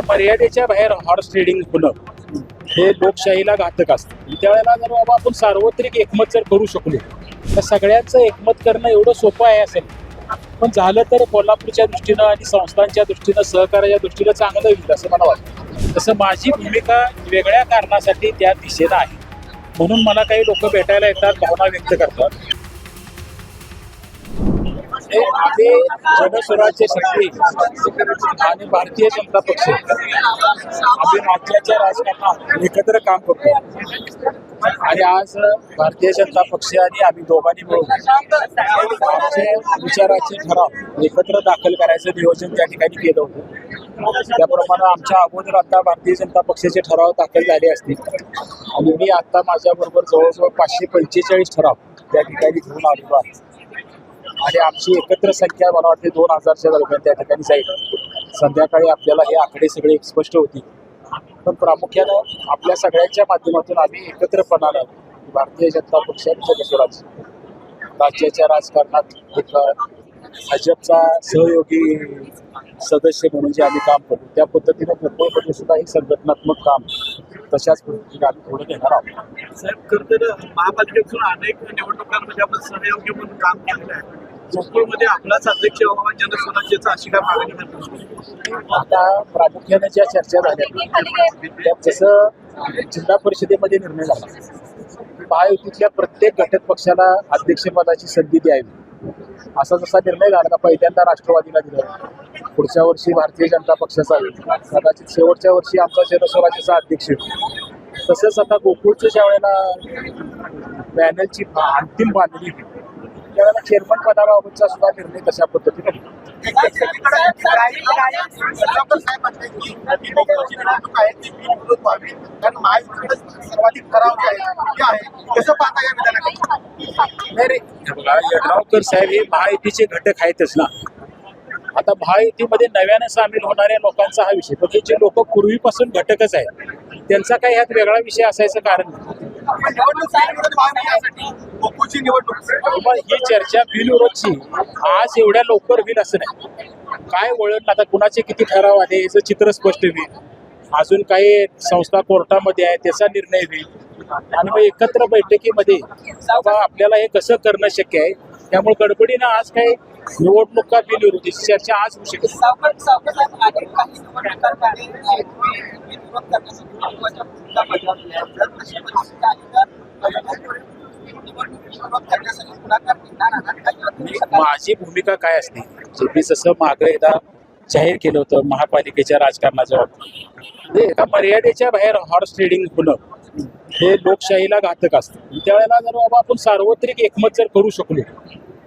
मर्यादेच्या बाहेर horse trading होणं हे लोकशाहीला घातक असतं. त्यावेळेला जर बाबा आपण सार्वत्रिक एकमत जर करू शकलो तर सगळ्यांचं एकमत करणं एवढं सोपं आहे असेल. पण झालं तर कोल्हापूरच्या दृष्टीनं आणि संस्थांच्या दृष्टीनं सहकार्याच्या दृष्टीनं चांगलं होईल असं मला वाटतं. तसं माझी भूमिका वेगळ्या कारणासाठी त्या दिशेनं आहे. म्हणून मला काही लोक भेटायला येतात, भावना व्यक्त करतात. आम्ही जनस्वराज्य शक्ती आणि भारतीय जनता पक्ष आम्ही राज्याच्या राजकारणात एकत्र काम करतो आणि आज भारतीय जनता पक्ष आणि आम्ही दोघांनी मिळून आमचे विचाराचे ठराव एकत्र दाखल करायचं नियोजन त्या ठिकाणी केलं होतं. त्याप्रमाणे आमच्या अगोदर आता भारतीय जनता पक्षाचे ठराव दाखल झाले असतील आणि मी आता माझ्याबरोबर जवळजवळ 545 ठराव त्या ठिकाणी घेऊन आलेलो आहे आणि आमची एकत्र संख्या मला वाटते 2000च्या दरम्यान त्या ठिकाणी जाईल. संध्याकाळी आपल्याला हे आकडे सगळे स्पष्ट होतील. पण प्रामुख्यानं आपल्या सगळ्यांच्या माध्यमातून आम्ही एकत्रपणानं भारतीय जनता पक्ष आणि जनस्वराज्य राज्याच्या राजकारणात एक भाजपचा सहयोगी सदस्य म्हणून जे आम्ही काम करतो त्या पद्धतीनं मुंबईमध्ये सुद्धा हे संघटनात्मक काम तशाच पद्धतीने आम्ही पुढे घेणार आहोत. साहेब, खरं तर महापालिकेतून अनेक निवडणुकांमध्ये आपण सहयोगी म्हणून काम केलेलं आहे. कोकणमध्ये आपलाच अध्यक्ष व्हावा जनस्वराज्याचा अशी काय मागणी करतो. आता प्रामुख्याने ज्या चर्चा झाल्या त्यात जसं जिल्हा परिषदेमध्ये निर्णय झाला महायुतीतल्या प्रत्येक घटक पक्षाला अध्यक्षपदाची संधी द्यावी असा जसा निर्णय झाला, पहिल्यांदा राष्ट्रवादीला दिला, पुढच्या वर्षी भारतीय जनता पक्षाचा, कदाचित शेवटच्या वर्षी आमचा जनस्वराज्याचा अध्यक्ष. तसंच आता गोकुळच्या ज्या वेळेला पॅनलची अंतिम बांधणी त्यावेळेला चेअरमन पदाबाबतचा सुद्धा निर्णय तशा पद्धतीने यड्रावकर साहेब हे महायुतीचे घटक आहेतच ना. आता महायुतीमध्ये नव्यानं सामील होणाऱ्या लोकांचा हा विषय, पण हे जे लोक पूर्वीपासून घटकच आहेत त्यांचा काही ह्यात वेगळा विषय असायचं कारण ही चर्चा बिनविरोधची आज एवढ्या लवकर होईल असं नाही. काय वळण आता कुणाचे किती ठराव आले याचं चित्र स्पष्ट होईल. अजून काही संस्था कोर्टामध्ये आहे त्याचा निर्णय होईल आणि मग एकत्र बैठकीमध्ये आपल्याला हे कसं करणं शक्य आहे. त्यामुळे गडबडीनं आज काही निवडणुका बिनविरोधीची चर्चा आज होऊ शकते. माझी भूमिका काय असते, जे मी जसं मागं एकदा जाहीर केलं होतं महापालिकेच्या राजकारणाच्या बाबतीत, एका मर्यादेच्या बाहेर हॉर्स ट्रेडिंग होणं हे लोकशाहीला घातक असतं. त्यावेळेला जर बाबा आपण सार्वत्रिक एकमत जर करू शकलो,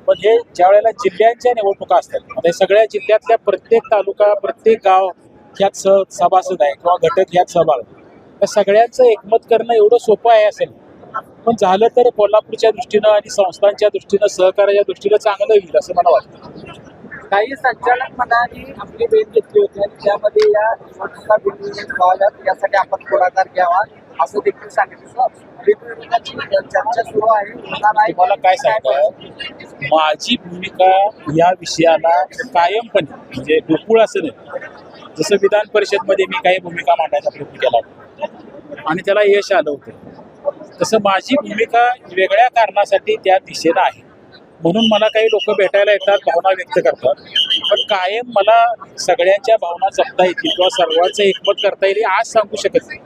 पण हे ज्या वेळेला जिल्ह्यांच्या निवडणुका असतात, आता सगळ्या जिल्ह्यातल्या प्रत्येक तालुका प्रत्येक गाव ह्यात सभासद आहे किंवा घटक ह्यात सहभाग, त्या सगळ्यांचं एकमत करणं एवढं सोपं आहे असेल. पण झालं तर कोल्हापूरच्या दृष्टीनं आणि संस्थांच्या दृष्टीनं सहकार्याच्या दृष्टीनं चांगलं होईल असं मला वाटतं. काही संचालक मंडळाने आपली भेट घेतली होती आणि त्यामध्ये या निवडणुका बिनविरोध व्हाव्यात यासाठी आपण पुढाकार घ्यावा असं देखील सांगितलं. चर्चा सुरू आहे. मला काय सांगतं, माझी भूमिका या विषयाला कायमपणे म्हणजे गोकुळ असं नाही, जसं विधान परिषदमध्ये मी काही भूमिका मांडायचा प्रयत्न केला होता आणि त्याला यश आलं होतं, तसं माझी भूमिका वेगळ्या कारणासाठी त्या दिशेनं आहे. म्हणून मला काही लोक भेटायला येतात, भावना व्यक्त करतात. पण कायम मला सगळ्यांच्या भावना जपता येतील किंवा सर्वांचं एकमत करता येईल आज सांगू शकत नाही.